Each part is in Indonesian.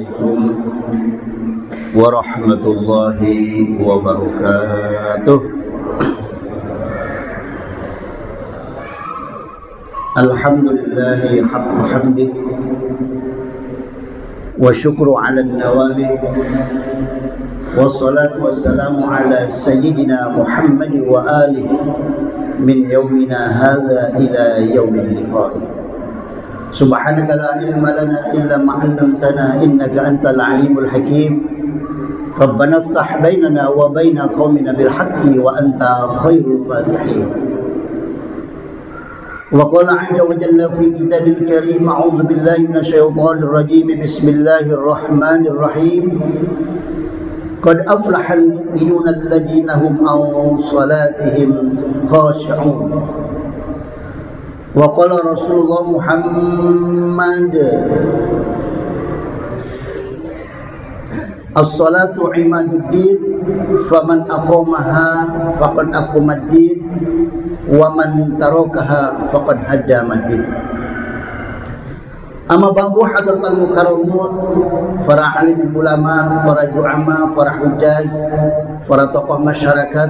Assalamualaikum warahmatullahi wabarakatuh. Alhamdulillahi haqqa hamdi wa syukru ala nawali wassalatu wassalamu ala sayyidina Muhammad wa alihi min yaumina hadha ila yaumil liqa'i. Subhanaka la ilma lana illa ma 'allamtana innaka antal alimul hakim. Rabbana iftah bainana wa baina qaumina bil haqqi wa anta khairul fatihin. Wa qala 'azza wa jalla fi kitabil karim a'udzu billahi minasyaitonir rajim. Bismillahirrahmanir rahim. Qad aflahal mu'minuna alladziina hum 'an salatihim khashi'un. Wa qala Rasulullah Muhammad as-salatu imaduddin faman aqamaha faqad aqamaddin wa man tarakaha faqad haddamaddin. Amma ba'du hadratal mukarramun, para alim ulama, para ju'ama, para hujjaj, para tokoh masyarakat,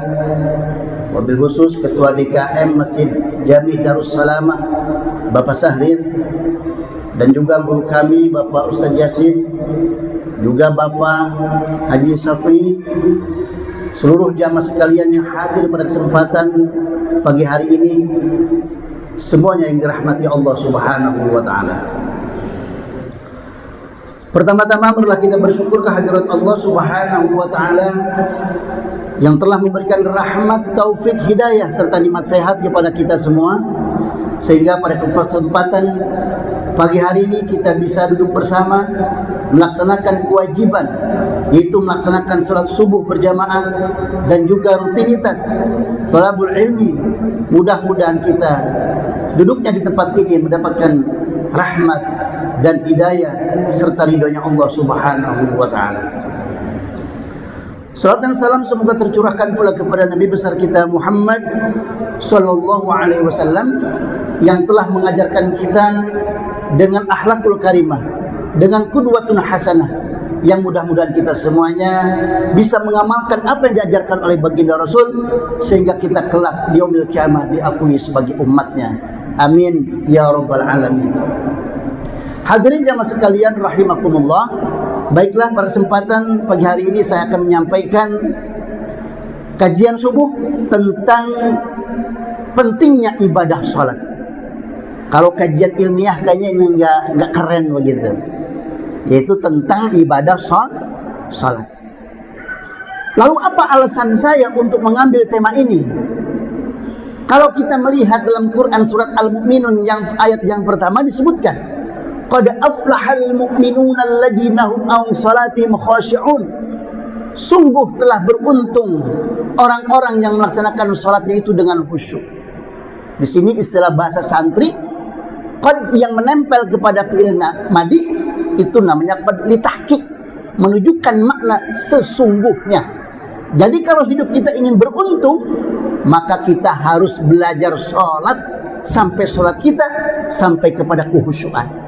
wabil khusus Ketua DKM Masjid Jami Darussalamah Bapak Sahrir, dan juga guru kami Bapak Ustaz Yasin, juga Bapak Haji Safri, seluruh jamaah sekalian yang hadir pada kesempatan pagi hari ini, semuanya yang dirahmati Allah Subhanahu wa taala. Pertama-tama marilah kita bersyukur kehadirat Allah Subhanahu wa taala yang telah memberikan rahmat, taufik, hidayah serta nikmat sehat kepada kita semua, sehingga pada kesempatan pagi hari ini kita bisa duduk bersama melaksanakan kewajiban, yaitu melaksanakan sholat subuh berjamaah dan juga rutinitas thalabul ilmi. Mudah-mudahan kita duduknya di tempat ini mendapatkan rahmat dan hidayah serta ridhonya Allah Subhanahu wa taala. Salam dan salam semoga tercurahkan pula kepada Nabi besar kita Muhammad sallallahu alaihi wasallam yang telah mengajarkan kita dengan akhlakul karimah, dengan qudwatun hasanah, yang mudah-mudahan kita semuanya bisa mengamalkan apa yang diajarkan oleh baginda Rasul, sehingga kita kelak di yaumil kiamah diakui sebagai umatnya. Amin ya rabbal alamin. Hadirin jamaah sekalian rahimakumullah, baiklah, pada kesempatan pagi hari ini saya akan menyampaikan kajian subuh tentang pentingnya ibadah sholat. Kalau kajian ilmiah kayaknya ini nggak keren begitu, yaitu tentang ibadah sholat. Lalu apa alasan saya untuk mengambil tema ini? Kalau kita melihat dalam Quran surat Al-Mu'minun yang ayat yang pertama disebutkan, qad aflahal mu'minuna alladziina hum 'an salatihim khashi'un. Sungguh telah beruntung orang-orang yang melaksanakan salatnya itu dengan khusyuk. Di sini istilah bahasa santri, qad yang menempel kepada fi'il madi itu namanya qad litahqiq, menunjukkan makna sesungguhnya. Jadi kalau hidup kita ingin beruntung, maka kita harus belajar salat sampai salat kita sampai kepada kekhusyukan.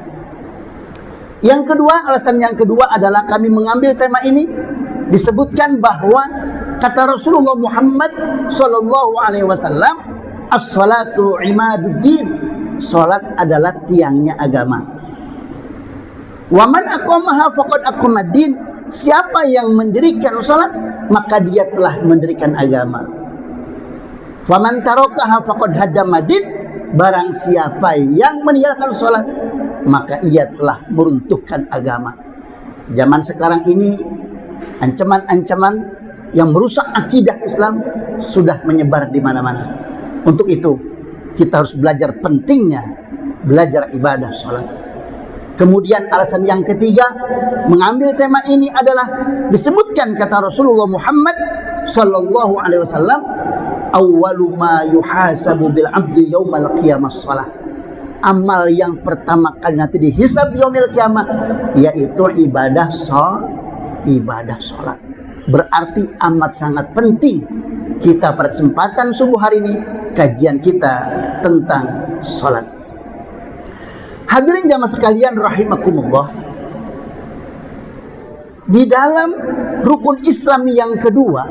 Yang kedua, alasan yang kedua adalah kami mengambil tema ini disebutkan bahwa kata Rasulullah Muhammad sallallahu alaihi wasallam, as-salatu imaduddin, salat adalah tiangnya agama. Wa man aqamaha faqad aqamaddin, siapa yang mendirikan salat maka dia telah mendirikan agama. Faman tarakaha faqad haddamaddin, barang siapa yang meninggalkan salat maka ia telah meruntuhkan agama. Zaman sekarang ini ancaman-ancaman yang merusak akidah Islam sudah menyebar di mana-mana. Untuk itu kita harus belajar pentingnya belajar ibadah salat. Kemudian alasan yang ketiga mengambil tema ini adalah disebutkan kata Rasulullah Muhammad sallallahu alaihi wasallam, awwalu ma yuhasabu bil 'abdi yaumal qiyamah shalah. Amal yang pertama kali nanti dihisab yaumil kiamah yaitu ibadah sholat. Berarti amat sangat penting kita pada kesempatan subuh hari ini kajian kita tentang sholat. Hadirin jamaah sekalian rahimakumullah, di dalam rukun Islam yang kedua,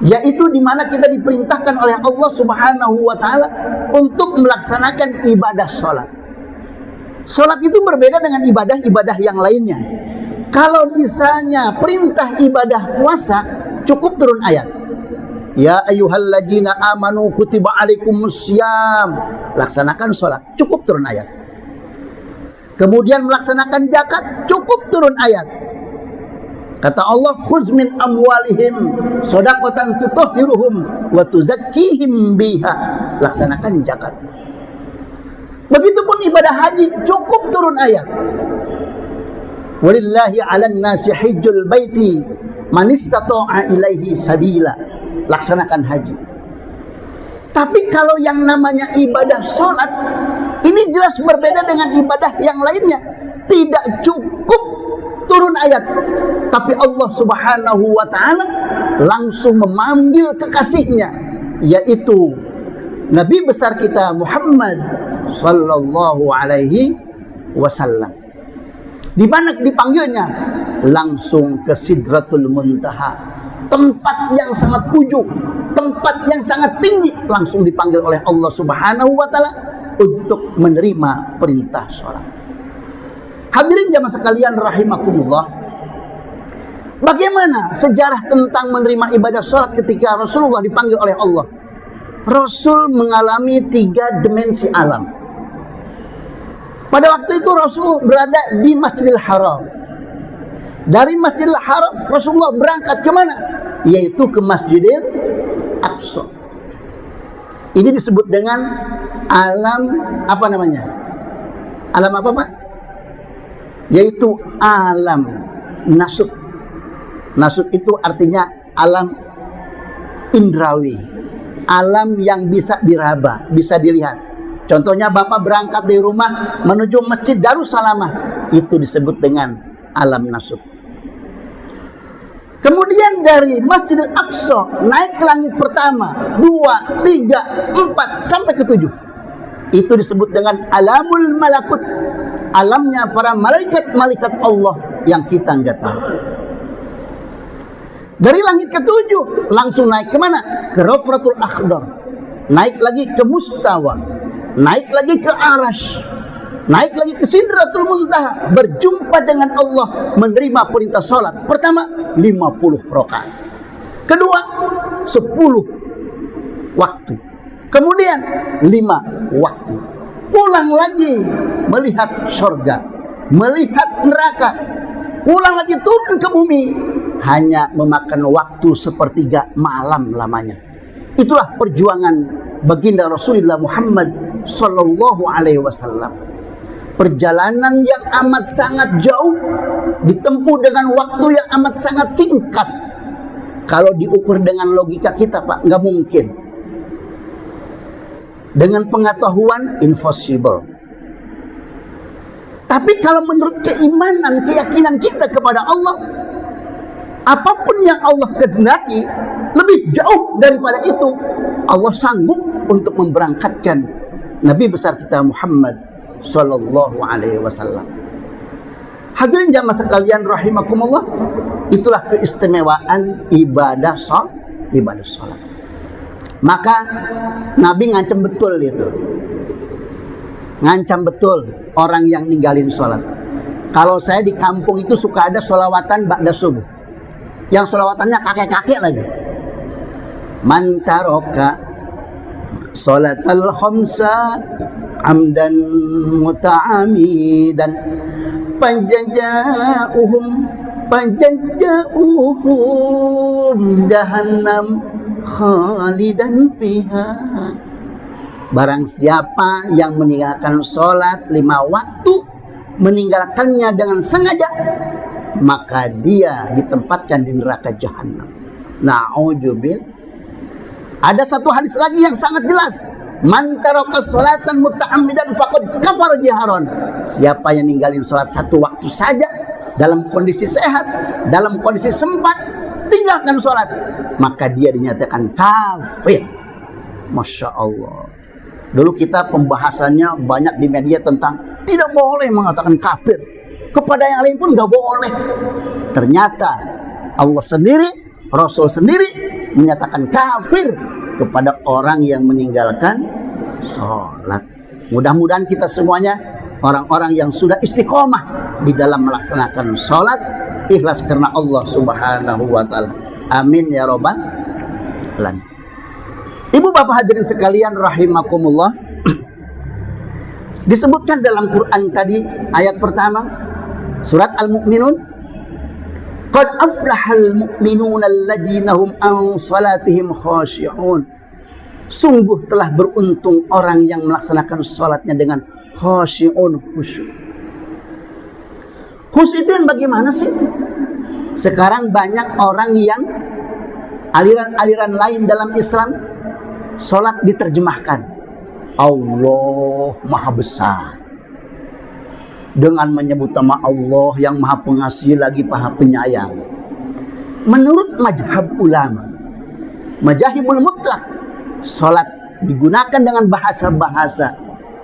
yaitu di mana kita diperintahkan oleh Allah Subhanahu wa taala untuk melaksanakan ibadah salat. Salat itu berbeda dengan ibadah-ibadah yang lainnya. Kalau misalnya perintah ibadah puasa, cukup turun ayat. Ya ayyuhalladzina amanu kutiba alaikumussyam. Laksanakan salat, cukup turun ayat. Kemudian melaksanakan zakat, cukup turun ayat. Kata Allah, khuz min amwalihim shadaqatan tutahhiruhum wa tuzakkihim biha. Laksanakan zakat. Begitupun ibadah haji, cukup turun ayat. Walillahi 'alan nasi hajjul baiti man istata'a ilaihi sabila. Laksanakan haji. Tapi kalau yang namanya ibadah salat, ini jelas berbeda dengan ibadah yang lainnya. Tidak cukup turun ayat, tapi Allah Subhanahu wa taala langsung memanggil kekasihnya, yaitu Nabi besar kita Muhammad sallallahu alaihi wasallam. Di mana dipanggilnya? Langsung ke Sidratul Muntaha, tempat yang sangat ujung, tempat yang sangat tinggi, langsung dipanggil oleh Allah Subhanahu wa taala untuk menerima perintah salat. Hadirin jamaah sekalian rahimakumullah, bagaimana sejarah tentang menerima ibadah salat ketika Rasulullah dipanggil oleh Allah? Rasul mengalami 3 dimensi alam. Pada waktu itu Rasul berada di Masjidil Haram. Dari Masjidil Haram Rasulullah berangkat ke mana? Yaitu ke Masjidil Aqsa. Ini disebut dengan alam apa namanya? Alam apa, Pak? Yaitu alam nasut. Nasut itu artinya alam indrawi, alam yang bisa diraba, bisa dilihat. Contohnya Bapak berangkat dari rumah menuju Masjid Darussalamah, itu disebut dengan alam nasut. Kemudian dari Masjidil Aqsa naik ke langit pertama, 2, 3, 4 sampai ke 7. Itu disebut dengan alamul malakut, alamnya para malaikat-malaikat Allah yang kita nggak tahu. Dari langit ke-7 langsung naik ke mana? Ke Rafratul Akhdar. Naik lagi ke Mustawa. Naik lagi ke Arash. Naik lagi ke Sidratul Muntaha, berjumpa dengan Allah, menerima perintah salat. Pertama 50 rakaat. Kedua 10 waktu. Kemudian 5 waktu. Pulang lagi melihat surga, melihat neraka. Pulang lagi turun ke bumi, hanya memakan waktu sepertiga malam lamanya. Itulah perjuangan baginda Rasulullah Muhammad sallallahu alaihi wasallam. Perjalanan yang amat sangat jauh ditempuh dengan waktu yang amat sangat singkat. Kalau diukur dengan logika kita, Pak, nggak mungkin. Dengan pengetahuan impossible. Tapi kalau menurut keimanan, keyakinan kita kepada Allah, apapun yang Allah kehendaki lebih jauh daripada itu, Allah sanggup untuk memberangkatkan Nabi besar kita Muhammad sallallahu alaihi wasallam. Hadirin jamaah sekalian rahimakumullah, itulah keistimewaan ibadah salat. Maka Nabi ngancam betul itu. Ngancam betul orang yang ninggalin sholat. Kalau saya di kampung itu suka ada sholawatan ba'da subuh. Yang sholawatannya kakek-kakek lagi. Man taroka sholatal khamsa amdan muta'amidan panjaja'uhum jahannam khalidan fiha. Barang siapa yang meninggalkan sholat 5 waktu, meninggalkannya dengan sengaja, maka dia ditempatkan di neraka jahanam. Na'udzubillah. Ada satu hadis lagi yang sangat jelas. Man taraka sholatan muta'ammidan faqad kafara jiharon. Siapa yang ninggalin sholat 1 waktu saja dalam kondisi sehat, dalam kondisi sempat, tinggalkan sholat, maka dia dinyatakan kafir. Masya Allah. Dulu kita pembahasannya banyak di media tentang tidak boleh mengatakan kafir. Kepada yang lain pun gak boleh. Ternyata Allah sendiri, Rasul sendiri menyatakan kafir kepada orang yang meninggalkan sholat. Mudah-mudahan kita semuanya orang-orang yang sudah istiqomah di dalam melaksanakan sholat, ikhlas karena Allah Subhanahu wa ta'ala. Amin ya robbal alamin. Ibu bapak hadirin sekalian rahimakumullah, disebutkan dalam Quran tadi ayat pertama surat Al-Mu'minun, qad aflahal mu'minuna alladzina hum an salatihim khashi'un. Sungguh telah beruntung orang yang melaksanakan salatnya dengan khashi'un, khusyuk. Khusyuk itu yang bagaimana sih? Sekarang banyak orang yang aliran-aliran lain dalam Islam, salat diterjemahkan Allah Maha Besar, dengan menyebut nama Allah yang Maha Pengasih lagi Maha Penyayang. Menurut mazhab ulama, mazhabul mutlak, salat digunakan dengan bahasa-bahasa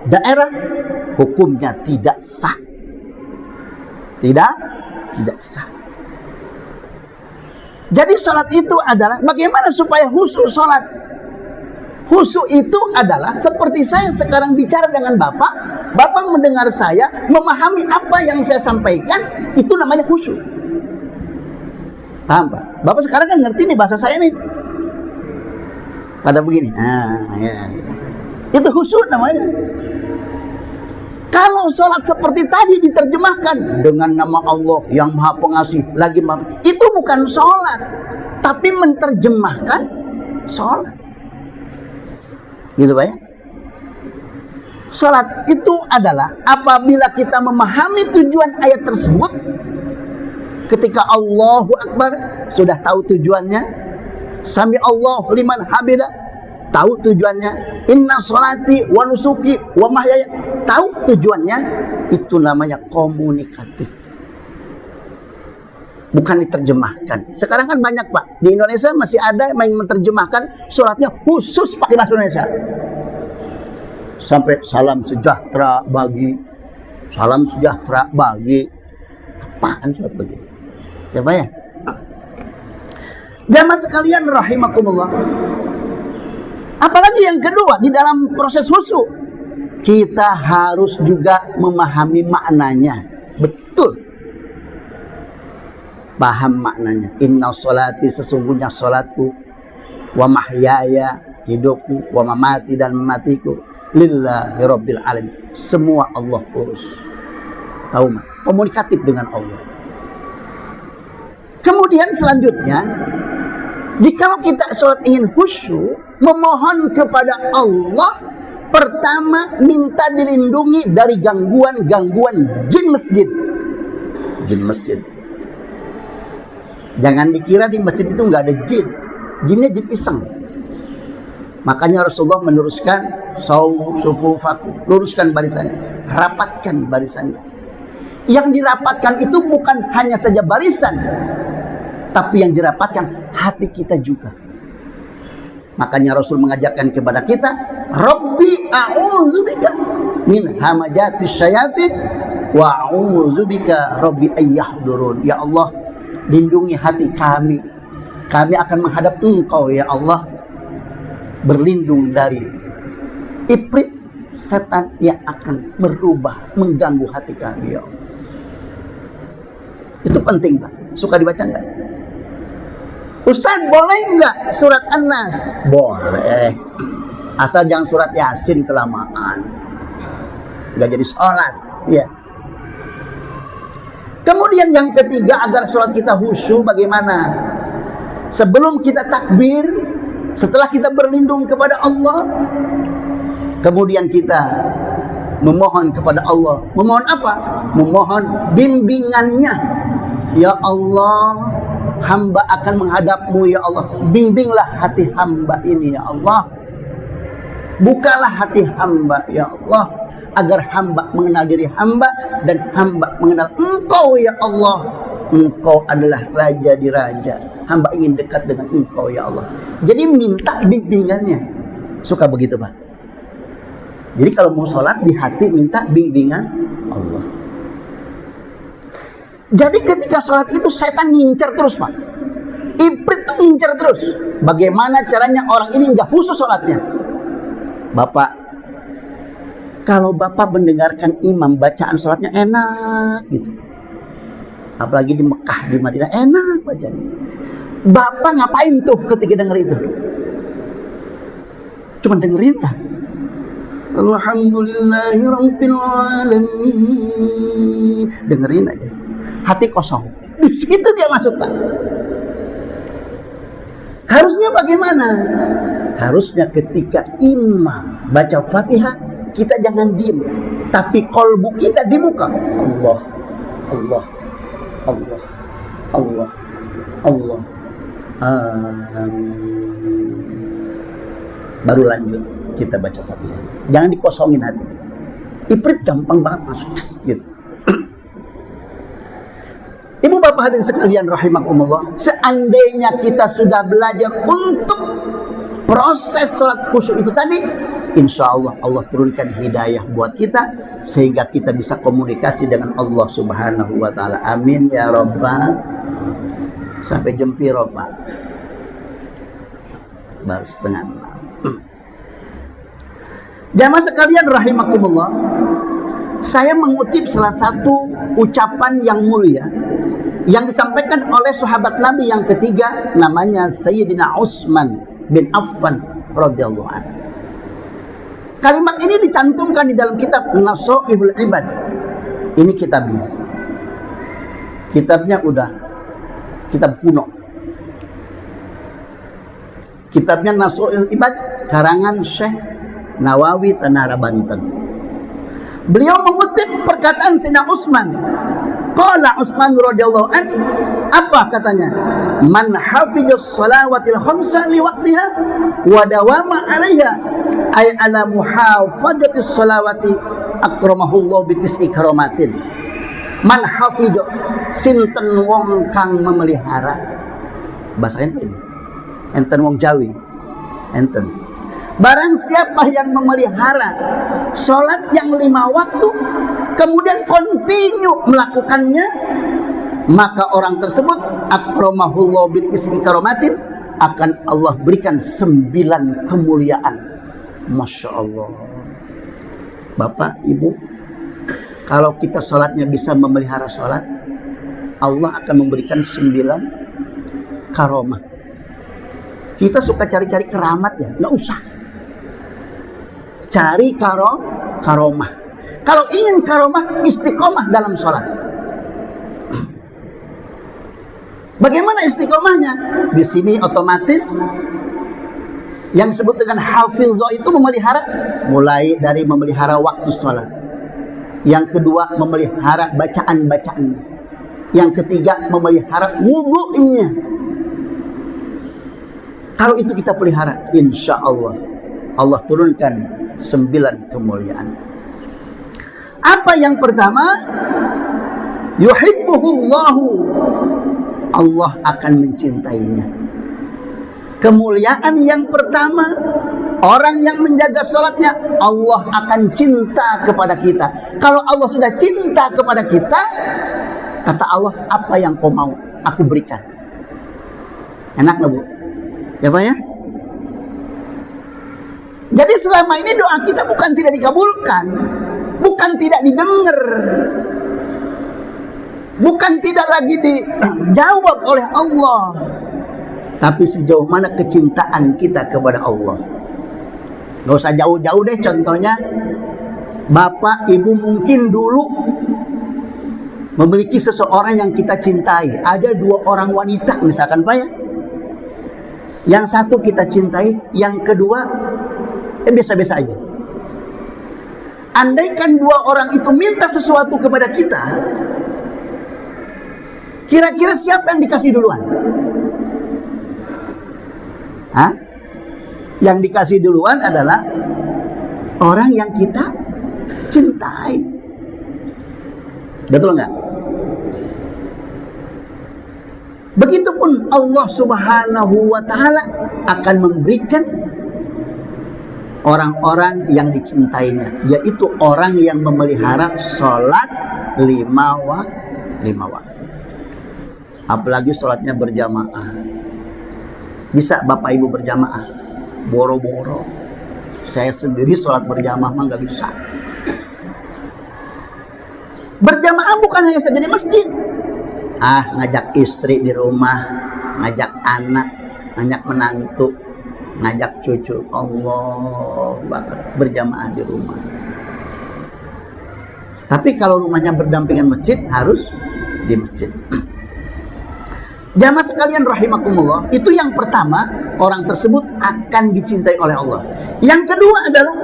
daerah, hukumnya tidak sah. Tidak sah. Jadi salat itu adalah bagaimana supaya khusyuk salat. Khusyuk itu adalah seperti saya sekarang bicara dengan Bapak, Bapak mendengar saya, memahami apa yang saya sampaikan, itu namanya khusyuk. Paham Pak? Bapak sekarang kan ngerti nih bahasa saya nih. Pada begini. Ya. Itu khusyuk namanya. Kalau sholat seperti tadi diterjemahkan dengan nama Allah yang Maha Pengasih lagi Maha, itu bukan sholat, tapi menerjemahkan sholat. Gitu Pak ya. Salat itu adalah apabila kita memahami tujuan ayat tersebut, ketika Allahu Akbar sudah tahu tujuannya, sami Allahu liman hamidah tahu tujuannya, inna sholati wa nusuki wa mahyaya tahu tujuannya, itu namanya komunikatif, bukan diterjemahkan. Sekarang kan banyak Pak, di Indonesia masih ada yang menerjemahkan sholatnya khusus pakai bahasa Indonesia. Sampai salam sejahtera bagi, salam sejahtera bagi. Apaan sholat begitu? Ya Pak ya? Jamaah sekalian rahimakumullah. Apalagi yang kedua, di dalam proses khusyuk, kita harus juga memahami maknanya. Betul. Paham maknanya. Inna sholati, sesungguhnya sholatku, wa mahyaya, hidupku, wa mamati, dan mematiku, lillahi rabbil alamin. Semua Allah urus. Tahu mah? Komunikatif dengan Allah. Kemudian selanjutnya, jikalau kita sholat ingin khusyuk, memohon kepada Allah, pertama minta dilindungi dari gangguan-gangguan jin masjid. Jin masjid. Jangan dikira di masjid itu nggak ada jin. Jinnya jin iseng. Makanya Rasulullah meneruskan sufufakum, luruskan barisannya, rapatkan barisannya. Yang dirapatkan itu bukan hanya saja barisan, tapi yang dirapatkan hati kita juga. Makanya Rasul mengajarkan kepada kita, Rabbi a'udzubika min hamajatis syayatin wa a'udzubika Rabbi ayyahdurun. Ya Allah, lindungi hati kami. Kami akan menghadap Engkau ya Allah, berlindung dari ifrit setan yang akan merubah, mengganggu hati kami ya Allah. Itu penting Pak. Suka dibaca nggak? Ustaz, boleh nggak surat An-Nas? Boleh. Asal jangan surat Yasin kelamaan. Nggak jadi sholat. Ya. Kemudian yang ketiga, agar sholat kita khusyuk bagaimana? Sebelum kita takbir, setelah kita berlindung kepada Allah, kemudian kita memohon kepada Allah. Memohon apa? Memohon bimbingannya. Ya Allah, hamba akan menghadapmu ya Allah. Bimbinglah hati hamba ini ya Allah. Bukalah hati hamba ya Allah, agar hamba mengenal diri hamba dan hamba mengenal Engkau ya Allah. Engkau adalah raja di raja. Hamba ingin dekat dengan Engkau ya Allah. Jadi minta bimbingannya. Suka begitu Pak? Jadi kalau mau sholat di hati minta bimbingan Allah. Jadi ketika sholat itu setan ngincar terus, Pak. Ibrit tuh ngincar terus. Bagaimana caranya orang ini nggak khusus sholatnya? Bapak, kalau Bapak mendengarkan imam bacaan sholatnya enak gitu, apalagi di Mekah, di Madinah enak bacanya, Bapak ngapain tuh ketika denger itu? Cuma dengerin ya. Alhamdulillahirabbil alamin. Dengerin aja. Hati kosong. Di situ dia masuk, Pak. Harusnya bagaimana? Harusnya ketika imam baca Fatihah, kita jangan diem, tapi kolbu kita dibuka. Allah, Allah, Allah, Allah, Allah. Amin. Baru lanjut kita baca Fatihah. Jangan dikosongin hati. Ibrit gampang banget masuk gitu. Ibu bapak hadirin sekalian rahimakumullah, seandainya kita sudah belajar untuk proses sholat khusyuk itu tadi, insya Allah Allah turunkan hidayah buat kita sehingga kita bisa komunikasi dengan Allah Subhanahu wa taala. Amin ya rabbal. Sampai jam piro, Pak? Baru setengah 6. Jamaah sekalian rahimakumullah, saya mengutip salah satu ucapan yang mulia yang disampaikan oleh sahabat Nabi yang ketiga, namanya Sayyidina Utsman bin Affan radhiyallahu anhu. Kalimat ini dicantumkan di dalam kitab Nashaihul Ibad. Ini kitabnya. Kitabnya udah kitab kuno. Kitabnya Nashaihul Ibad karangan Syekh Nawawi Tanara Banten. Beliau mengutip perkataan Sayyidina Utsman. Qala Utsman radhiyallahu an, apa katanya? Man hafizas salawatil khamsa li waqtiha wa dawama 'alaiha ay ala muhafazatis salawati akramahullahu bi tis'i karamatin. Man hafiz sinten wong kang memelihara. Bahasa enten. Enten wong Jawi. Enten. Barang siapa yang memelihara sholat yang 5 waktu, kemudian kontinu melakukannya, maka orang tersebut akramahullahu bi tis'i karamatin, akan Allah berikan 9 kemuliaan. Masya Allah. Bapak, Ibu, kalau kita sholatnya bisa memelihara sholat, Allah akan memberikan 9 karomah. Kita suka cari-cari keramat ya, nggak usah. Cari karomah. Kalau ingin karomah, istiqomah dalam sholat. Bagaimana istiqomahnya? Di sini otomatis yang disebut dengan hafizah itu memelihara, mulai dari memelihara waktu sholat. Yang kedua, memelihara bacaan-bacaan. Yang ketiga, memelihara wudhunya. Kalau itu kita pelihara, insya Allah Allah turunkan 9 kemuliaan. Apa yang pertama? Yuhibbuhullahu, Allah akan mencintainya. Kemuliaan yang pertama, orang yang menjaga sholatnya, Allah akan cinta kepada kita. Kalau Allah sudah cinta kepada kita, kata Allah, apa yang kau mau, aku berikan. Enak gak, Bu? Ya Pak ya? Jadi selama ini doa kita bukan tidak dikabulkan, bukan tidak didengar, bukan tidak lagi dijawab oleh Allah, tapi sejauh mana kecintaan kita kepada Allah. Gak usah jauh-jauh deh, contohnya Bapak Ibu mungkin dulu memiliki seseorang yang kita cintai. Ada 2 orang wanita misalkan Pak ya. Yang satu kita cintai, yang kedua biasa-biasa aja. Andaikan 2 orang itu minta sesuatu kepada kita, kira-kira siapa yang dikasih duluan? Hah? Yang dikasih duluan adalah orang yang kita cintai. Betul nggak? Begitupun Allah Subhanahu wa ta'ala akan memberikan orang-orang yang dicintainya, yaitu orang yang memelihara sholat 5 waktu. apalagi sholatnya berjamaah. Bisa Bapak Ibu berjamaah? Boro-boro. Saya sendiri sholat berjamaah mah nggak bisa. Berjamaah bukan hanya saja di masjid. Ngajak istri di rumah, ngajak anak, ngajak menantu, ngajak cucu. Allah banget berjamaah di rumah. Tapi kalau rumahnya berdampingan masjid, harus di masjid. Jamaah sekalian rahimakumullah, itu yang pertama, orang tersebut akan dicintai oleh Allah. Yang kedua adalah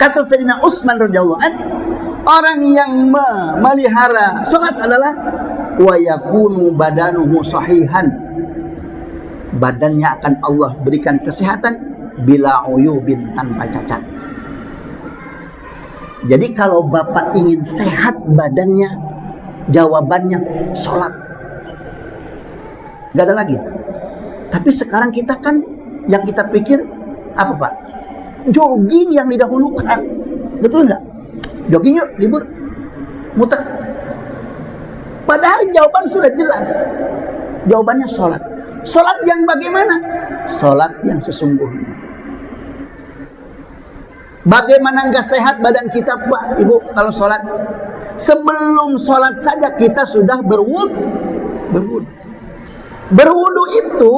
kata Sayyidina Utsman radhiyallahu anhu, orang yang memelihara salat adalah wa yakunu badanuhu sahihan. Badannya akan Allah berikan kesehatan bila uyubin, tanpa cacat. Jadi kalau Bapak ingin sehat badannya, jawabannya salat. Gak ada lagi. Tapi sekarang kita kan yang kita pikir apa Pak? Jogging yang didahulukan. Betul nggak? Jogging yuk, libur, muter. Padahal jawaban sudah jelas. Jawabannya sholat. Sholat yang bagaimana? Sholat yang sesungguhnya. Bagaimana nggak sehat badan kita Pak, Ibu kalau sholat? Sebelum sholat saja kita sudah berwudu. Berwudu itu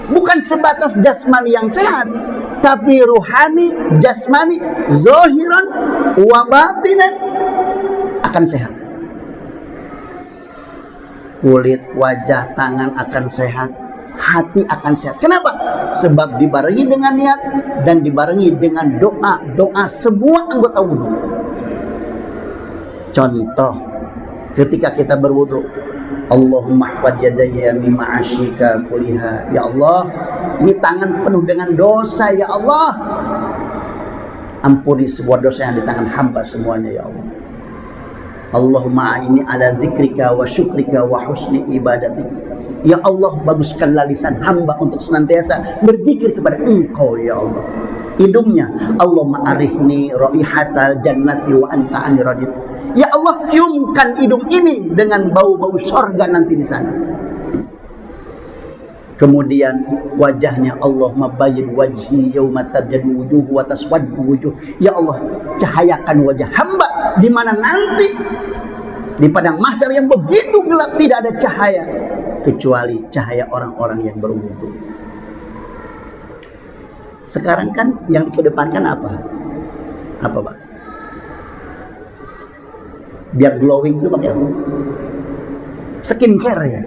bukan sebatas jasmani yang sehat, tapi ruhani, jasmani, zahiran, wa batinan akan sehat. Kulit, wajah, tangan akan sehat, hati akan sehat. Kenapa? Sebab dibarengi dengan niat dan dibarengi dengan doa semua anggota wudu. Contoh, ketika kita berwudu, Allahumma hafad yadayya mimma asyika kuliha. Ya Allah, ini tangan penuh dengan dosa. Ya Allah, ampuni semua dosa yang di tangan hamba semuanya. Ya Allah, Allahumma ini ala zikrika wa syukrika wa husni ibadatik. Ya Allah, baguskanlah lisan hamba untuk senantiasa berzikir kepada Engkau. Ya Allah, hidungnya Allahumma arihni raihatal jannati wa anta ani radid. Ya Allah, ciumkan hidung ini dengan bau-bau surga nanti di sana. Kemudian wajahnya, Allahumma bayyid wajhi yauma tabyaddu wujuh wa taswaddu wujuh. Ya Allah, cahayakan wajah hamba di mana nanti di padang mahsyar yang begitu gelap tidak ada cahaya kecuali cahaya orang-orang yang berwudu. Sekarang kan yang dikedepankan apa? Apa Pak? Biar glowing itu pakai apa? Skincare ya.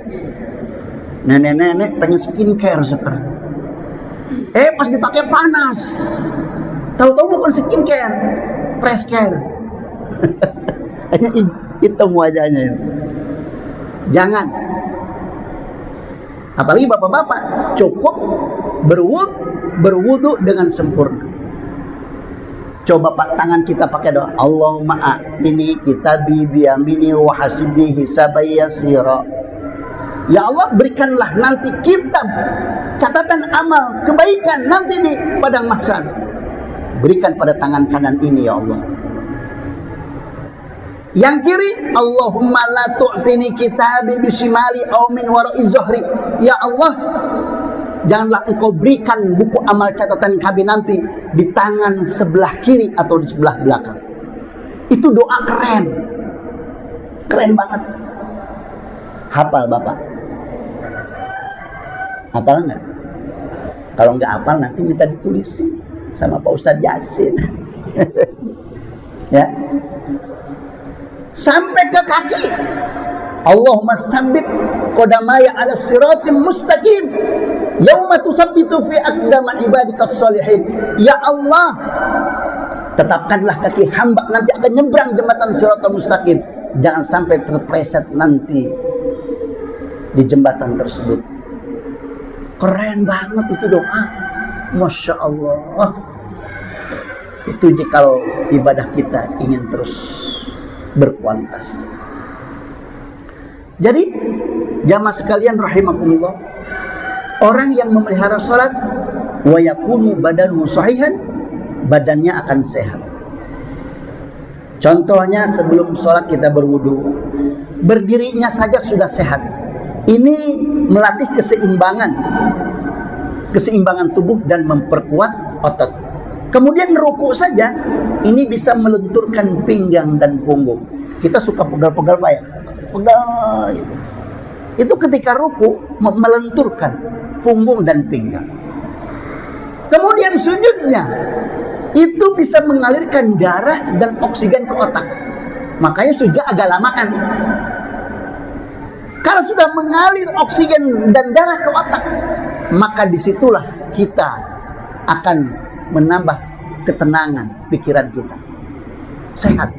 Nenek-nenek pengen skincare sekarang. Pas dipakai panas. Tahu-tahu bukan skincare, press care. Hanya hitam wajahnya itu. Jangan. Apalagi bapak-bapak, cukup berwudu dengan sempurna. Coba Pak, tangan kita pakai doa. Allahumma ini kitabi biyamini wa hasibni hisabai yasira. Ya Allah, berikanlah nanti kitab catatan amal kebaikan nanti di padang mahsyar. Berikan pada tangan kanan ini ya Allah. Yang kiri, Allahumma la tu'tini kitabi bisimali aw min wara'i zuhri. Ya Allah, janganlah Engkau berikan buku amal catatan kami nanti di tangan sebelah kiri atau di sebelah belakang. Itu doa keren. Keren banget. Hafal Bapak? Hafal nggak? Kalau nggak hafal nanti minta ditulisin sama Pak Ustadz Yasin. Ya. Sampai ke kaki. Allahumma sabbit qadamaya ala siratim mustaqim yauma tusabbitu fi aqdama ibadikas sholihin. Ya Allah, tetapkanlah kaki hamba nanti akan nyebrang jembatan Shiratal Mustaqim. Jangan sampai terpleset nanti di jembatan tersebut. Keren banget itu doa. Masya Allah. Itu jikalau ibadah kita ingin terus berkualitas. Jadi jamaah sekalian rahimakumullah, orang yang memelihara salat wa yakunu badanuhu sahihan, badannya akan sehat. Contohnya sebelum sholat kita berwudu, berdirinya saja sudah sehat. Ini melatih keseimbangan tubuh dan memperkuat otot. Kemudian ruku saja, ini bisa melenturkan pinggang dan punggung. Kita suka pegal-pegal Pak ya? Pegal gitu. Itu ketika ruku melenturkan punggung dan pinggang. Kemudian sujudnya itu bisa mengalirkan darah dan oksigen ke otak. Makanya sujud agak lamaan. Kalau sudah mengalir oksigen dan darah ke otak, maka disitulah kita akan menambah ketenangan pikiran kita, sehat.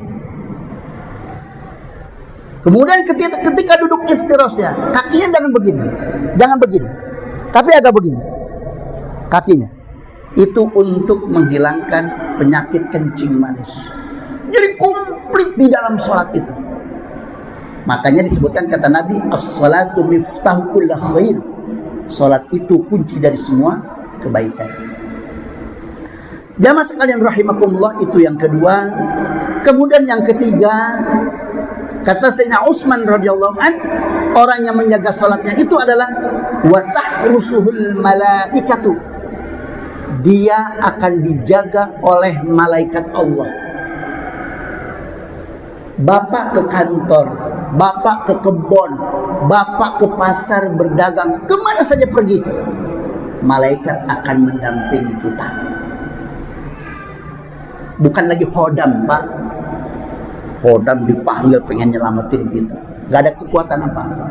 Kemudian ketika duduk iftirasnya, kakinya jangan begini, tapi agak begini, kakinya. Itu untuk menghilangkan penyakit kencing manis. Jadi komplit di dalam sholat itu. Makanya disebutkan kata Nabi, as-salatu miftahu kulli khair. Sholat itu kunci dari semua kebaikan. Jamaah sekalian rahimakumullah, itu yang kedua. Kemudian yang ketiga, kata Sayyidina Utsman radhiyallahu an, orang yang menjaga sholatnya itu adalah wa tahrusuhul malaikatu. Dia akan dijaga oleh malaikat Allah. Bapak ke kantor, bapak ke kebun, bapak ke pasar berdagang, kemana saja pergi, malaikat akan mendampingi kita. Bukan lagi hodam Pak. Hodam dipanggil pengen nyelamatin kita, gak ada kekuatan apa-apa.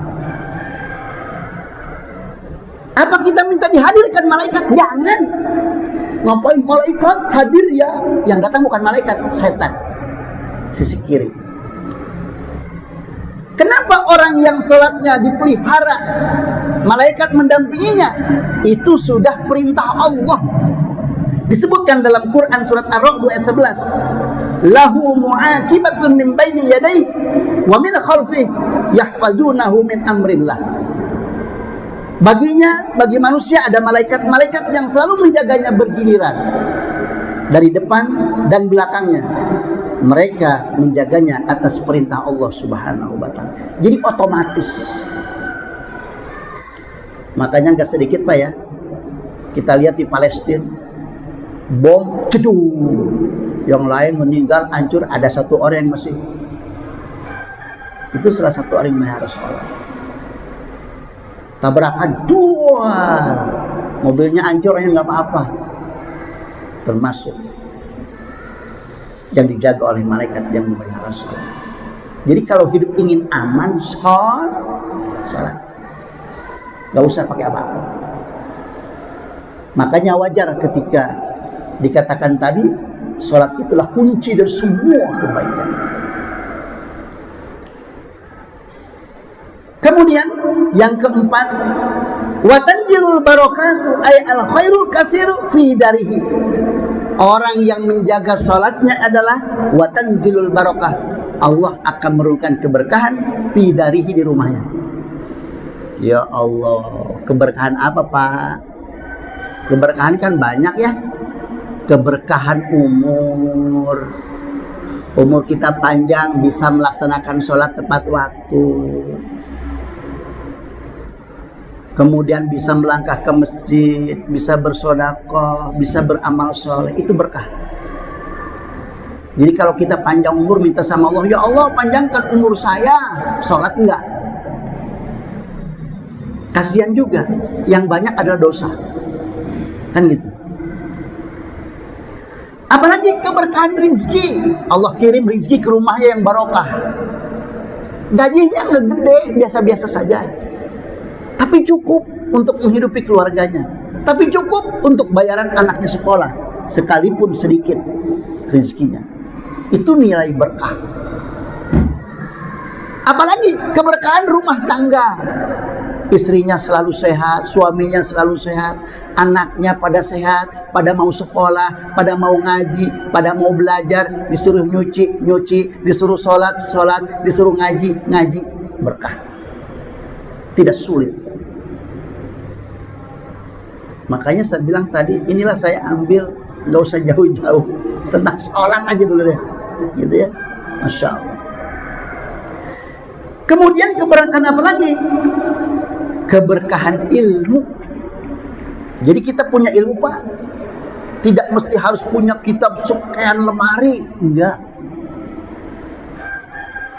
Apa kita minta dihadirkan malaikat? Jangan. Ngapain malaikat hadir ya? Yang datang bukan malaikat, setan sisi kiri. Kenapa orang yang sholatnya dipelihara, malaikat mendampinginya? Itu sudah perintah Allah. Disebutkan dalam Quran surat Ar-Ra'd ayat 11. Lahu mu'aqibatun min baini yadayhi wa min khalfihi yahfazunahu min amrillah. Bagi manusia ada malaikat-malaikat yang selalu menjaganya bergiliran dari depan dan belakangnya. Mereka menjaganya atas perintah Allah Subhanahu wa ta'ala. Jadi otomatis. Makanya nggak sedikit Pak ya, kita lihat di Palestina, bom cedung, yang lain meninggal, hancur, ada satu orang yang masih. Itu salah satu orang yang melihara sholat. Tabrakan duar, mobilnya hancur, orangnya nggak apa-apa, termasuk yang dijaga oleh malaikat yang memelihara sholat. Jadi kalau hidup ingin aman, sholat, nggak usah pakai apa-apa. Makanya wajar ketika dikatakan tadi, sholat itulah kunci dari semua kebaikan. Kemudian yang keempat, wa tanjilul barakatu ay al khairul katsiru fi darihi. Orang yang menjaga salatnya adalah wa tanzilul barakah. Allah akan menurunkan keberkahan fi darihi, di rumahnya. Ya Allah, keberkahan apa Pak? Keberkahan kan banyak ya. Keberkahan umur kita panjang, bisa melaksanakan sholat tepat waktu. Kemudian bisa melangkah ke masjid, bisa bersedekah, bisa beramal soleh, itu berkah. Jadi kalau kita panjang umur, minta sama Allah, ya Allah panjangkan umur saya, sholat enggak. Kasihan juga, yang banyak adalah dosa, kan gitu. Apalagi keberkahan rizki, Allah kirim rizki ke rumahnya yang barokah. Gajinya nggak gede, biasa-biasa saja, tapi cukup untuk menghidupi keluarganya, tapi cukup untuk bayaran anaknya sekolah, sekalipun sedikit rezekinya. Itu nilai berkah. Apalagi keberkahan rumah tangga, istrinya selalu sehat, suaminya selalu sehat, anaknya pada sehat, pada mau sekolah, pada mau ngaji, pada mau belajar, disuruh nyuci, disuruh sholat, disuruh ngaji, berkah. Tidak sulit. Makanya saya bilang tadi, inilah saya ambil, nggak usah jauh-jauh, tentang sholat aja dulu deh, gitu ya, Masya Allah. Kemudian keberkahan apa lagi? Keberkahan ilmu. Jadi kita punya ilmu, Pak, tidak mesti harus punya kitab sekian lemari, enggak.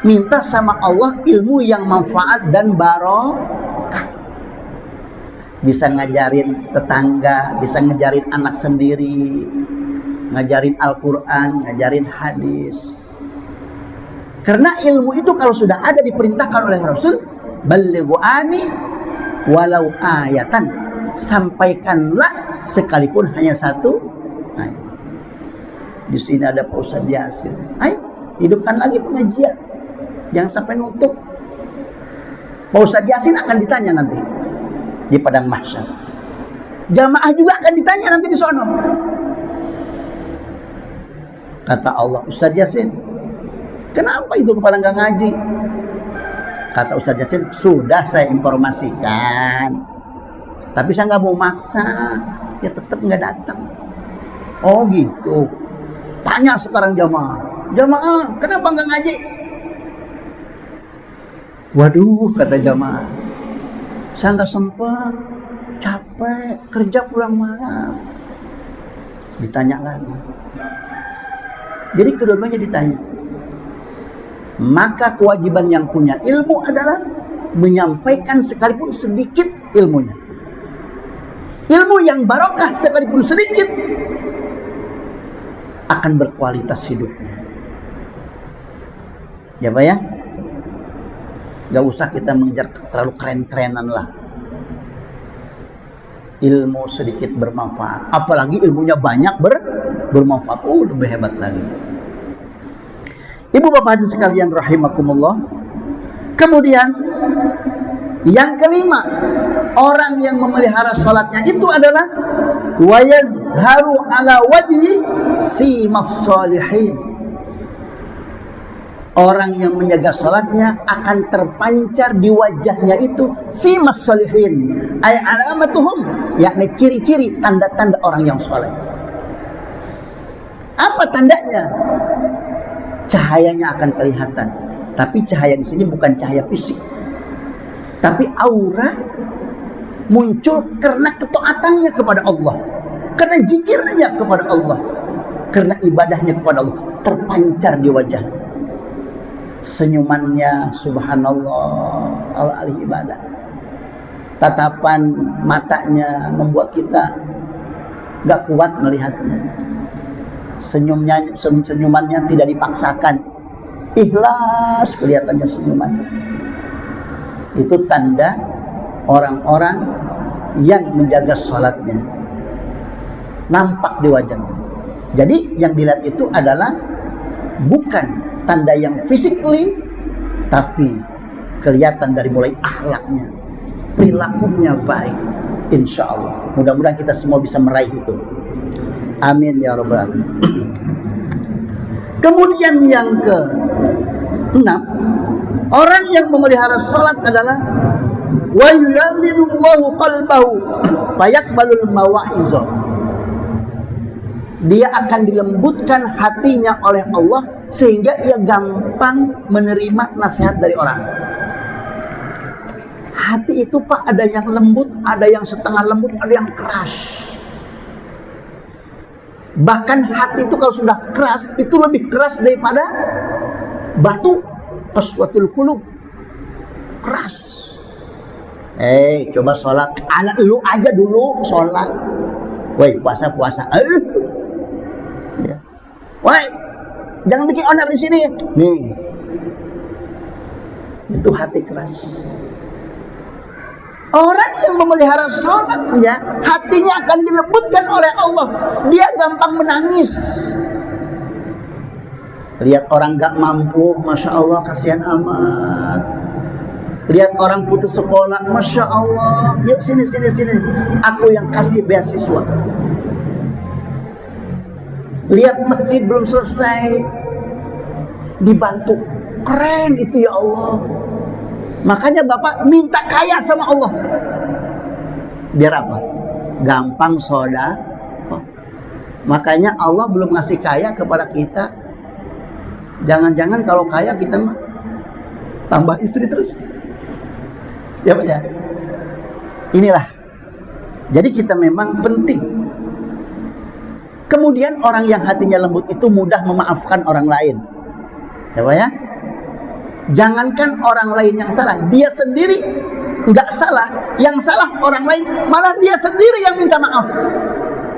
Minta sama Allah ilmu yang manfaat dan barokah. Bisa ngajarin tetangga, bisa ngajarin anak sendiri, ngajarin Al-Quran, ngajarin hadis. Karena ilmu itu kalau sudah ada diperintahkan oleh Rasul, balighu ani walau ayatan, sampaikanlah sekalipun hanya satu ayat. Di sini ada Pak Ustadz Yasin. Ayo, hidupkan lagi pengajian. Jangan sampai nutup. Pak Ustadz Yasin akan ditanya nanti di padang mahsyar. Jamaah juga akan ditanya nanti di sono. Kata Allah, Ustadz Yasin, kenapa itu kepada nggak ngaji? Kata Ustadz Yasin, sudah saya informasikan, tapi saya nggak mau maksa, ya tetap nggak datang. Oh gitu. Tanya sekarang jamaah, kenapa nggak ngaji? Waduh, kata jamaah, saya nggak sempat, capek, kerja pulang malam. Ditanya lagi. Jadi kedua-duanya ditanya. Maka kewajiban yang punya ilmu adalah menyampaikan sekalipun sedikit ilmunya. Ilmu yang barokah sekalipun sedikit akan berkualitas hidupnya. Ya Pak ya? Gak usah kita mengejar terlalu keren-kerenan lah. Ilmu sedikit bermanfaat, apalagi ilmunya banyak bermanfaat, lebih hebat lagi. Ibu bapak hadirin sekalian rahimakumullah. Kemudian yang kelima, orang yang memelihara sholatnya itu adalah wa yazharu ala wajhi simas sholihin. Orang yang menjaga sholatnya akan terpancar di wajahnya itu simas sholihin, ay alamatuhum, yakni ciri-ciri tanda-tanda orang yang sholat. Apa tandanya? Cahayanya akan kelihatan, tapi cahaya di sini bukan cahaya fisik, tapi aura muncul karena ketaatannya kepada Allah, karena zikirnya kepada Allah, karena ibadahnya kepada Allah, terpancar di wajah. Senyumannya subhanallah al-alih ibadah. Tatapan matanya membuat kita gak kuat melihatnya. Senyumannya tidak dipaksakan, ikhlas kelihatannya senyumannya. Itu tanda orang-orang yang menjaga sholatnya, nampak di wajahnya. Jadi yang dilihat itu adalah bukan tanda yang physically, tapi kelihatan dari mulai akhlaknya, perilakunya baik. Insya Allah, mudah-mudahan kita semua bisa meraih itu. Amin ya rabbal alamin. Kemudian yang ke-6, orang yang memelihara salat adalah wa yu'allidullahu qalbahu fayaqbalul mawa'izah. Dia akan dilembutkan hatinya oleh Allah sehingga ia gampang menerima nasihat dari orang. Hati itu Pak, ada yang lembut, ada yang setengah lembut, ada yang keras. Bahkan hati itu kalau sudah keras, itu lebih keras daripada batu. Qaswatul qulub, keras. Coba sholat, anak lu aja dulu sholat. Woi, puasa. Ya. Woi, jangan bikin onar di sini. Nih, itu hati keras. Orang yang memelihara sholatnya, hatinya akan dilembutkan oleh Allah. Dia gampang menangis. Lihat orang gak mampu, Masya Allah, kasihan amat. Lihat orang putus sekolah, Masya Allah, yuk sini. Aku yang kasih beasiswa. Lihat masjid belum selesai, dibantu. Keren itu ya Allah. Makanya Bapak minta kaya sama Allah. Biar apa? Gampang sedekah. Makanya Allah belum ngasih kaya kepada kita. Jangan-jangan kalau kaya kita mah tambah istri terus. Ya Pak ya. Inilah. Jadi kita memang penting. Kemudian orang yang hatinya lembut itu mudah memaafkan orang lain. Ya Pak ya. Jangankan orang lain yang salah, dia sendiri nggak salah, yang salah orang lain, malah dia sendiri yang minta maaf.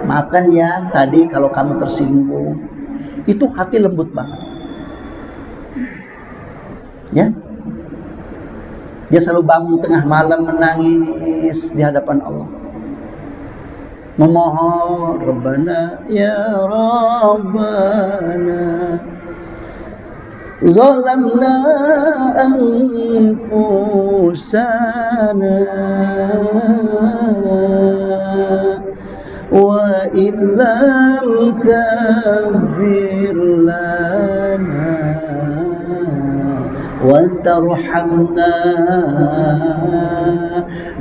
Maafkan ya, tadi kalau kamu tersinggung. Itu hati lembut banget. Ya. Dia selalu bangun tengah malam menangis di hadapan Allah. Memohon, Rabbana ya Rabbana zalamna anfusana wa illam taghfir lana wa tarhamna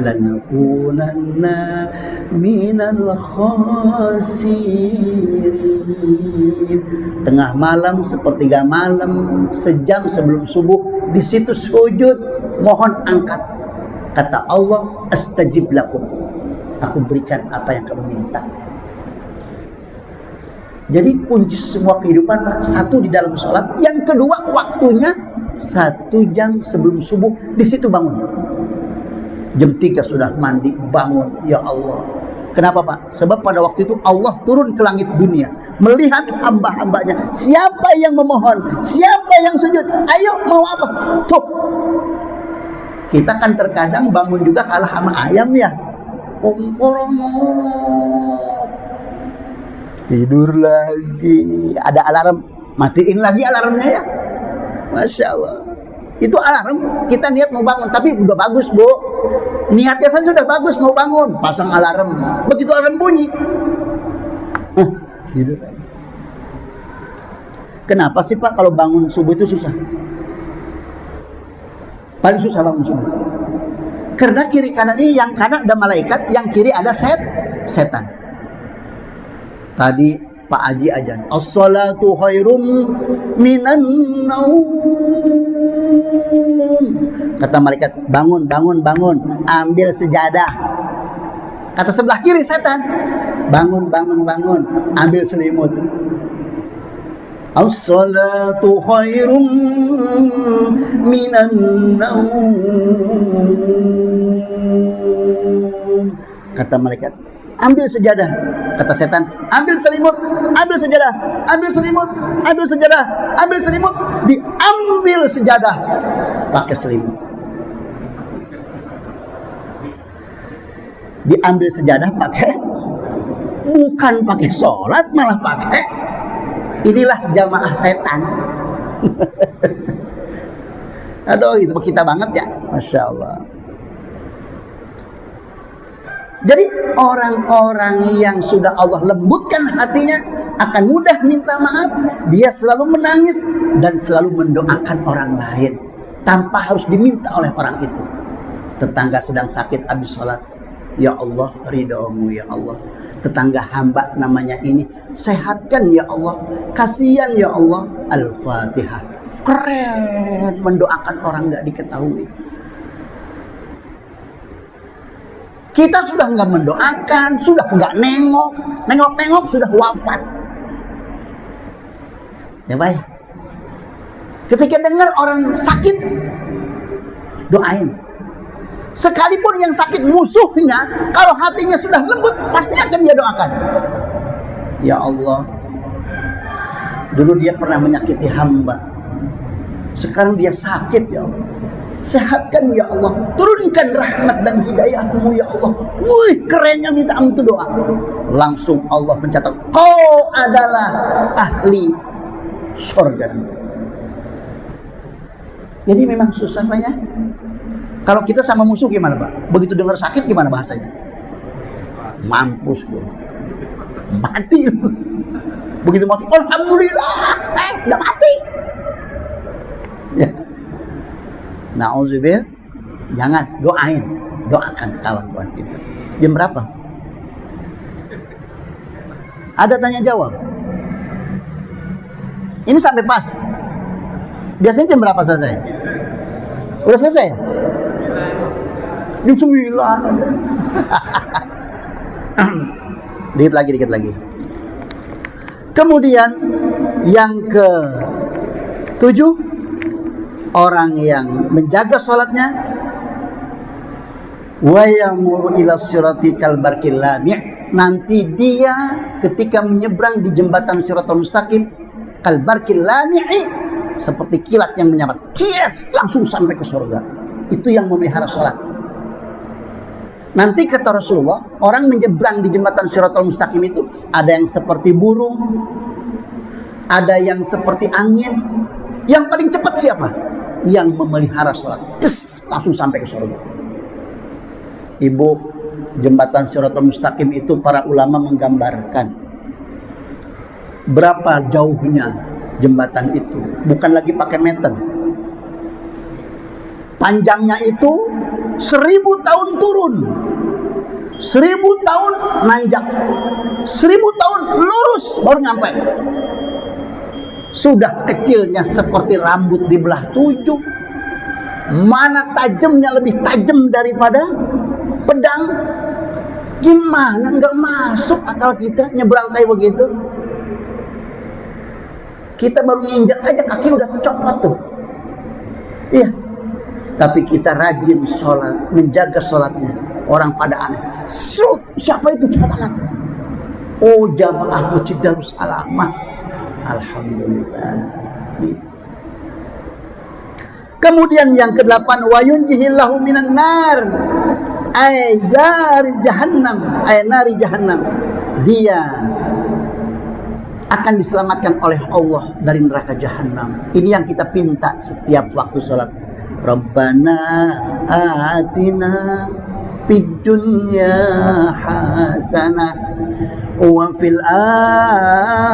lanakunanna minal khasirin. Tengah malam, sepertiga malam, sejam sebelum subuh, di situ sujud, mohon angkat. Kata Allah, astajib lakum, aku berikan apa yang kamu minta. Jadi kunci semua kehidupan, satu di dalam sholat, yang kedua waktunya 1 jam sebelum subuh, di situ bangun. Jam 3 sudah mandi, bangun, ya Allah. Kenapa Pak? Sebab pada waktu itu Allah turun ke langit dunia, melihat hamba-hambanya. Siapa yang memohon? Siapa yang sujud? Ayo, mau apa? Tuh. Kita kan terkadang bangun juga kalah sama ayam ya. Tidur lagi. Ada alarm, matiin lagi alarmnya ya. Masya Allah. Itu alarm, kita niat mau bangun, tapi udah bagus Bu. Niatnya saya sudah bagus mau bangun, pasang alarm. Begitu alarm bunyi, gitu. Kenapa sih Pak kalau bangun subuh itu susah? Paling susah bangun subuh. Karena kiri kanan ini, yang kanan ada malaikat, yang kiri ada setan. Tadi Pak Haji ajan, as-salatu khairum minan naum. Kata malaikat, bangun, bangun, bangun, ambil sejadah. Kata sebelah kiri setan, bangun, bangun, bangun, ambil selimut. As-salatu khairum minan naum. Kata malaikat, ambil sejadah. Kata setan, ambil selimut, ambil sejadah, ambil selimut, ambil sejadah, ambil selimut, diambil sejadah, pakai selimut. Diambil sejadah pakai, bukan pakai sholat, malah pakai. Inilah jamaah setan. Aduh, itu kita banget ya, Masya Allah. Jadi orang-orang yang sudah Allah lembutkan hatinya akan mudah minta maaf. Dia selalu menangis dan selalu mendoakan orang lain tanpa harus diminta oleh orang itu. Tetangga sedang sakit habis sholat, ya Allah ridhomu ya Allah. Tetangga hamba namanya ini, sehatkan ya Allah, kasihan ya Allah. Al-Fatihah. Keren mendoakan orang gak diketahui. Kita sudah nggak mendoakan, sudah nggak nengok sudah wafat. Ya baik. Ketika dengar orang sakit, doain. Sekalipun yang sakit musuhnya, kalau hatinya sudah lembut, pasti akan dia doakan. Ya Allah, dulu dia pernah menyakiti hamba, sekarang dia sakit ya Allah. Sehatkan ya Allah, turunkan rahmat dan hidayahmu ya Allah. Wih, kerennya minta itu doa. Langsung Allah mencatat, kau adalah ahli surga. Jadi memang susah Pak ya. Kalau kita sama musuh gimana Pak? Begitu dengar sakit gimana bahasanya? Mampus loh, mati. Begitu mati, alhamdulillah, udah mati. Ya. Na'udzubillah, jangan, doakan kawan-kawan kita. Jam berapa? Ada tanya jawab. Ini sampai pas. Biasanya jam berapa selesai? Udah selesai ya? Jam 9 ada. Dikit lagi. Kemudian yang ke-7, orang yang menjaga salatnya wa yamuru ila sirati kal barqil lami', nanti dia ketika menyeberang di jembatan Shiratal Mustaqim kal barqil lami', seperti kilat yang menyambar, langsung sampai ke surga. Itu yang memelihara salat. Nanti kata Rasulullah, orang menyeberang di jembatan Shiratal Mustaqim itu ada yang seperti burung, ada yang seperti angin. Yang paling cepat siapa? Yang memelihara sholat. Langsung sampai ke surga. Ibu, jembatan Shiratal Mustaqim itu para ulama menggambarkan berapa jauhnya jembatan itu. Bukan lagi pakai meter. Panjangnya itu 1000 tahun turun, 1000 tahun nanjak, 1000 tahun lurus baru nyampe. Sudah kecilnya seperti rambut dibelah 7. Mana tajamnya lebih tajam daripada pedang. Gimana nggak masuk akal kita nyebrang kayak begitu? Kita baru nginjak aja kaki udah copot tuh. Iya. Tapi kita rajin sholat, menjaga sholatnya. Orang pada aneh. Siapa itu? Cepat anak. Oh, jamaah Masjid Darussalamah. Alhamdulillah. Kemudian yang ke-8, wa yunjihillahu minan nar ay dari jahannam, ay nari jahannam. Dia akan diselamatkan oleh Allah dari neraka jahannam. Ini yang kita pinta setiap waktu sholat. Rabbana atina fid dunya hasanah wa fil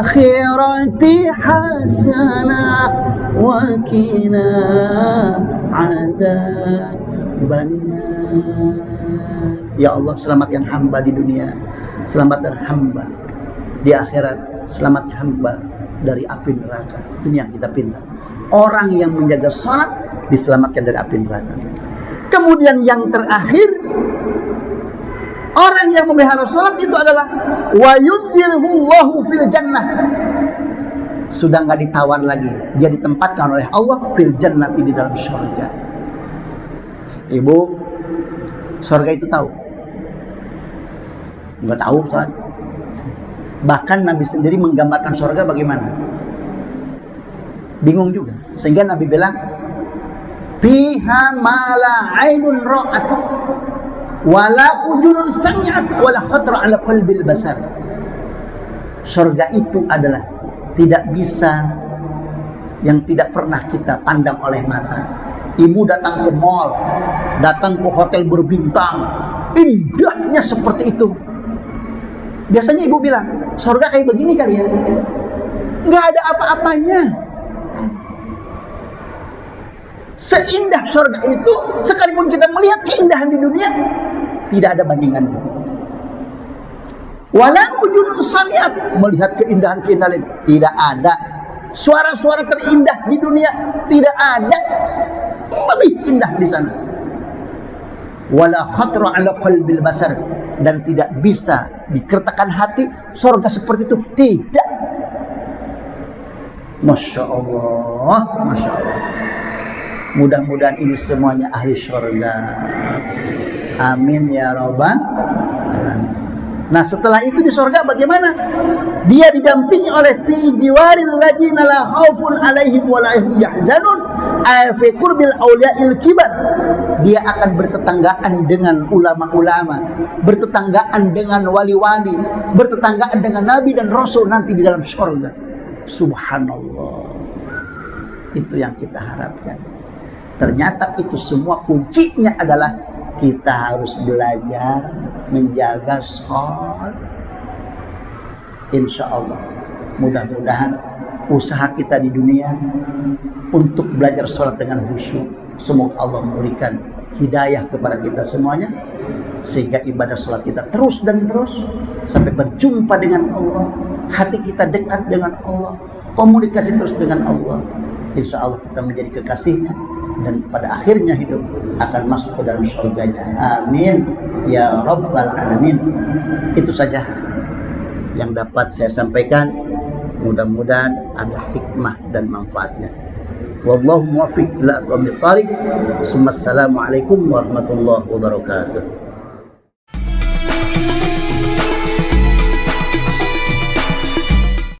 akhirati hasanah wa qina adzabannar. Ya Allah, selamatkan hamba di dunia, selamatkan hamba di akhirat, selamatkan hamba dari api neraka. Ini yang kita pinta. Orang yang menjaga salat diselamatkan dari api neraka. Kemudian yang terakhir, orang yang memelihara salat itu adalah wa yudhirullahu fil jannah. Sudah nggak ditawar lagi, dia ditempatkan oleh Allah fil jannati, di dalam surga. Ibu, surga itu tahu? Nggak tahu kan? Bahkan Nabi sendiri menggambarkan surga bagaimana? Bingung juga. Sehingga Nabi bilang, fiha mala ainun ra'at wala udunun sami'at wala khatra ala qalbil basar. Surga itu adalah tidak bisa, yang tidak pernah kita pandang oleh mata. Ibu datang ke mall, datang ke hotel berbintang, indahnya seperti itu. Biasanya ibu bilang, surga kayak begini kali ya. Nggak ada apa-apanya. Seindah surga itu, sekalipun kita melihat keindahan di dunia, tidak ada bandingannya. Walau ujudun samiat, melihat keindahan-keindahan, tidak ada. Suara-suara terindah di dunia tidak ada. Lebih indah di sana. Wala khatra ala qalbil basar, dan tidak bisa dikertakan hati surga seperti itu, tidak. Masya Allah, Masya Allah. Mudah-mudahan ini semuanya ahli surga. Amin ya rabbal alamin. Nah, setelah itu di surga bagaimana? Dia didampingi oleh fi jiwaril ladzina la khaufun alaihim wa la hum yahzanun fi qurbil auliya'il kibar. Dia akan bertetanggaan dengan ulama-ulama, bertetanggaan dengan wali-wali, bertetanggaan dengan nabi dan rasul nanti di dalam surga. Subhanallah. Itu yang kita harapkan. Ternyata itu semua kuncinya adalah kita harus belajar menjaga sholat. Insya Allah, mudah-mudahan usaha kita di dunia untuk belajar sholat dengan khusyuk, semoga Allah memberikan hidayah kepada kita semuanya, sehingga ibadah sholat kita terus dan terus sampai berjumpa dengan Allah, hati kita dekat dengan Allah, komunikasi terus dengan Allah. Insya Allah kita menjadi kekasihnya, dan pada akhirnya hidup akan masuk ke dalam surganya. Amin ya rabbal alamin. Itu saja yang dapat saya sampaikan. Mudah-mudahan ada hikmah dan manfaatnya. Wallahu muwaffiq ila aqwamit thariq. Assalamualaikum warahmatullahi wabarakatuh.